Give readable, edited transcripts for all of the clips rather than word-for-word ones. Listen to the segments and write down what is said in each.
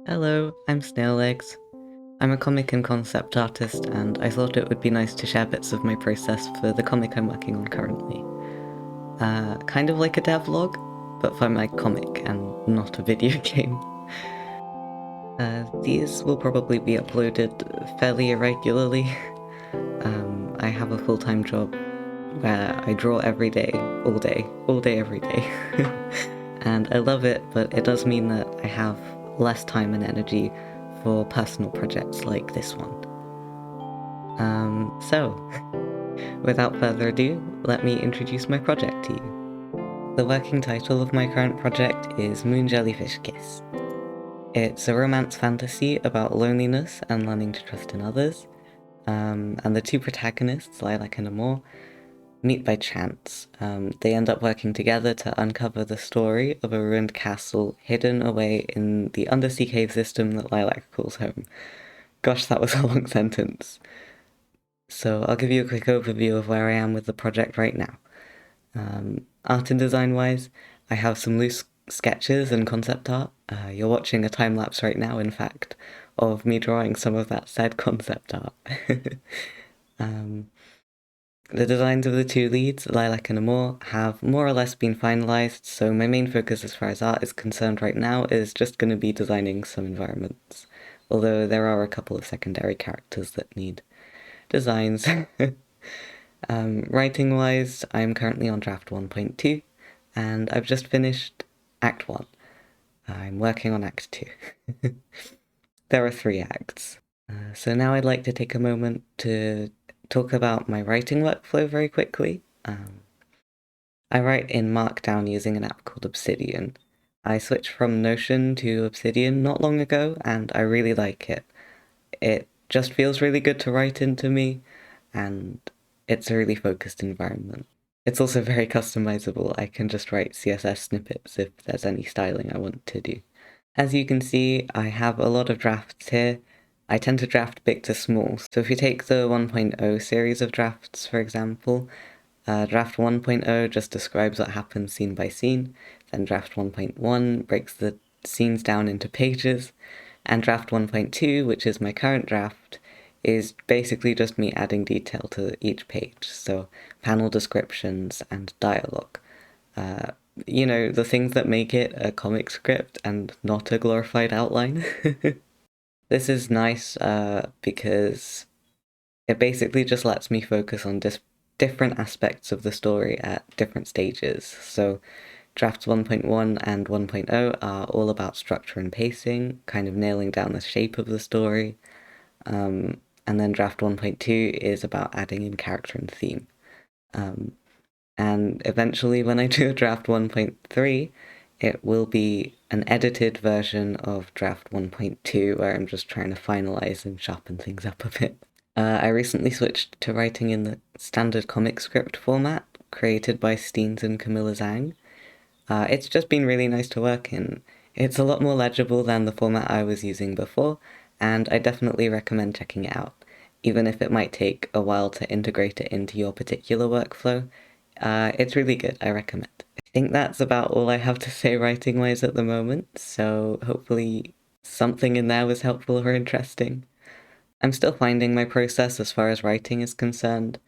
Hello, I'm Snaillegs. I'm a comic and concept artist, and I thought it would be nice to share bits of my process for the comic I'm working on currently. Kind of like a devlog, but for my comic and not a video game. These will probably be uploaded fairly irregularly. I have a full-time job where I draw every day, all day, every day. And I love it, but it does mean that I have less time and energy for personal projects like this one. So, without further ado, let me introduce my project to you. The working title of my current project is Moon Jellyfish Kiss. It's a romance fantasy about loneliness and learning to trust in others, and the two protagonists, Lilac and Amor, meet by chance. They end up working together to uncover the story of a ruined castle hidden away in the undersea cave system that Lilac calls home. Gosh, that was a long sentence. So I'll give you a quick overview of where I am with the project right now. Art and design-wise, I have some loose sketches and concept art. You're watching a time-lapse right now, in fact, of me drawing some of that said concept art. The designs of the two leads, Lilac and Amor, have more or less been finalized, so my main focus as far as art is concerned right now is just going to be designing some environments, although there are a couple of secondary characters that need designs. Writing-wise, I'm currently on draft 1.2, and I've just finished Act 1. I'm working on Act 2. There are 3 acts. So now I'd like to take a moment to talk about my writing workflow very quickly. I write in Markdown using an app called Obsidian. I switched from Notion to Obsidian not long ago, and I really like it. It just feels really good to write into me, and it's a really focused environment. It's also very customizable. I can just write CSS snippets if there's any styling I want to do. As you can see, I have a lot of drafts here. I tend to draft big to small. So if you take the 1.0 series of drafts, for example, draft 1.0 just describes what happens scene by scene, then draft 1.1 breaks the scenes down into pages, and draft 1.2, which is my current draft, is basically just me adding detail to each page, so panel descriptions and dialogue. The things that make it a comic script and not a glorified outline. This is nice because it basically just lets me focus on different aspects of the story at different stages. So drafts 1.1 and 1.0 are all about structure and pacing, kind of nailing down the shape of the story. And then draft 1.2 is about adding in character and theme. And eventually when I do draft 1.3, it will be an edited version of draft 1.2 where I'm just trying to finalize and sharpen things up a bit. I recently switched to writing in the standard comic script format created by Steens and Camilla Zhang. It's just been really nice to work in. It's a lot more legible than the format I was using before, and I definitely recommend checking it out, even if it might take a while to integrate it into your particular workflow. It's really good, I recommend. I think that's about all I have to say writing-wise at the moment, so hopefully something in there was helpful or interesting. I'm still finding my process as far as writing is concerned,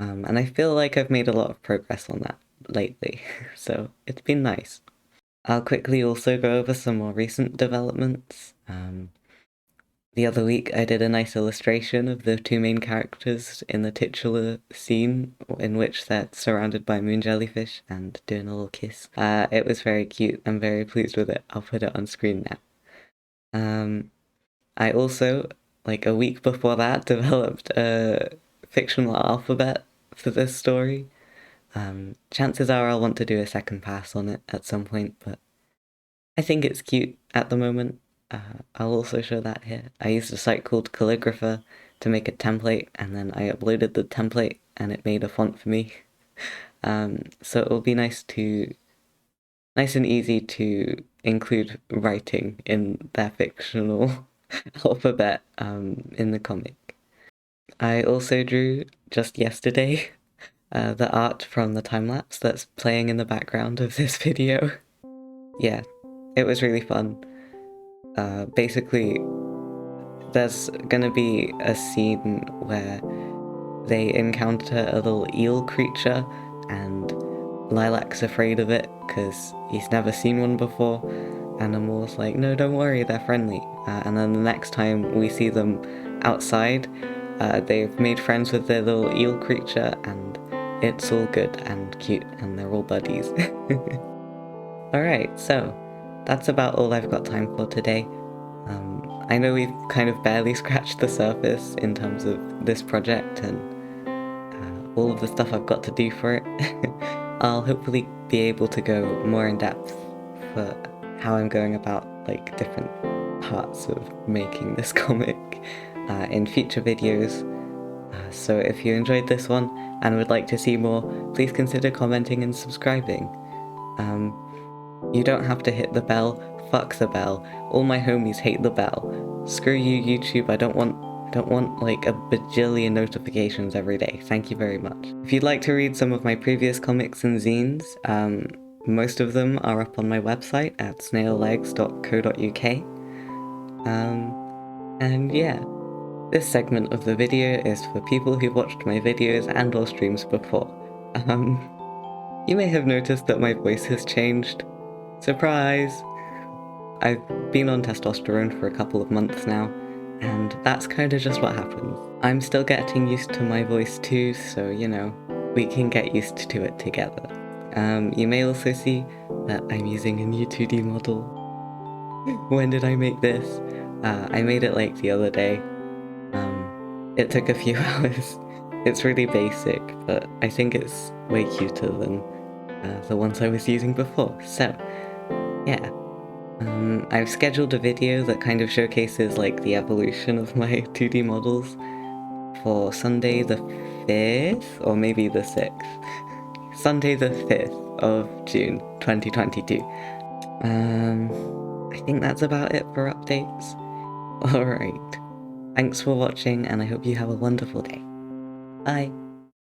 and I feel like I've made a lot of progress on that lately, so it's been nice. I'll quickly also go over some more recent developments. The other week I did a nice illustration of the two main characters in the titular scene in which they're surrounded by moon jellyfish and doing a little kiss. It was very cute. I'm very pleased with it. I'll put it on screen now. I also, like a week before that, developed a fictional alphabet for this story. Chances are I'll want to do a second pass on it at some point, but I think it's cute at the moment. I'll also show that here. I used a site called Calligrapher to make a template, and then I uploaded the template and it made a font for me. So it will be nice and easy to include writing in their fictional alphabet in the comic. I also drew just yesterday the art from the time-lapse that's playing in the background of this video. Yeah, it was really fun. Basically, there's gonna be a scene where they encounter a little eel creature, and Lilac's afraid of it because he's never seen one before, and Amor's like, no, don't worry, they're friendly. And then the next time we see them outside, they've made friends with their little eel creature, and it's all good and cute, and they're all buddies. Alright, so that's about all I've got time for today. I know we've kind of barely scratched the surface in terms of this project and all of the stuff I've got to do for it. I'll hopefully be able to go more in depth for how I'm going about like different parts of making this comic in future videos. So if you enjoyed this one and would like to see more, please consider commenting and subscribing. You don't have to hit the bell. Fuck the bell. All my homies hate the bell. Screw you, YouTube. I don't want like a bajillion notifications every day. Thank you very much. If you'd like to read some of my previous comics and zines, most of them are up on my website at snaillegs.co.uk. And yeah, this segment of the video is for people who've watched my videos and or streams before. You may have noticed that my voice has changed. Surprise! I've been on testosterone for a couple of months now, and that's kind of just what happens. I'm still getting used to my voice too, so you know, we can get used to it together. You may also see that I'm using a new 2D model. When did I make this? I made it like the other day. It took a few hours. It's really basic, but I think it's way cuter than the ones I was using before, so yeah. I've scheduled a video that kind of showcases like the evolution of my 2D models for Sunday the 5th, or maybe the 6th. Sunday the 5th of June 2022. I think that's about it for updates. Alright. Thanks for watching, and I hope you have a wonderful day. Bye.